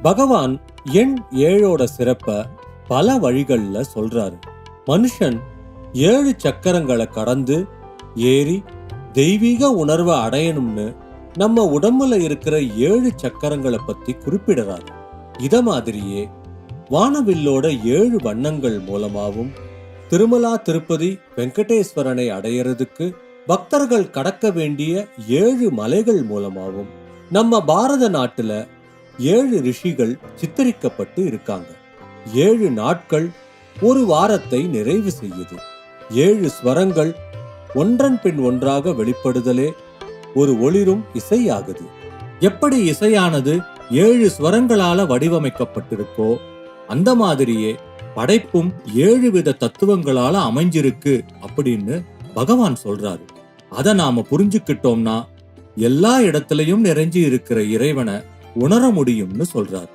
பகவான் எண் 7ஓட சிறப்ப பல வழிகள்ல சொல்றாரு. மனுஷன் 7 சக்கரங்களை கடந்து ஏறி தெய்வீக உணர்வை அடையணும்னு நம்ம உடம்புல இருக்கிற 7 சக்கரங்களை பத்தி குறிப்பிடுறாரு. இத மாதிரியே வானவில்லோட 7 வண்ணங்கள் மூலமாவும் திருமலா திருப்பதி வெங்கடேஸ்வரனை அடையறதுக்கு பக்தர்கள் கடக்க வேண்டிய 7 மலைகள் மூலமாவும் நம்ம பாரத நாட்டுல 7 ரிஷிகள் சித்தரிக்கப்பட்டு இருக்காங்க. 7 நாட்கள் ஒரு வாரத்தை நிறைவு செய்யுது. 7 ஸ்வரங்கள் ஒன்றன் பின் ஒன்றாக வெளிப்படுதலே ஒரு ஒளிரும் இசையாகுது. எப்படி இசையானது 7 ஸ்வரங்களால வடிவமைக்கப்பட்டிருக்கோ அந்த மாதிரியே படைப்பும் 7 வித தத்துவங்களால அமைஞ்சிருக்கு அப்படின்னு பகவான் சொல்றாரு. அத நாம புரிஞ்சுக்கிட்டோம்னா எல்லா இடத்திலையும் நிறைஞ்சு இருக்கிற இறைவனை உணர முடியும்னு சொல்றாரு.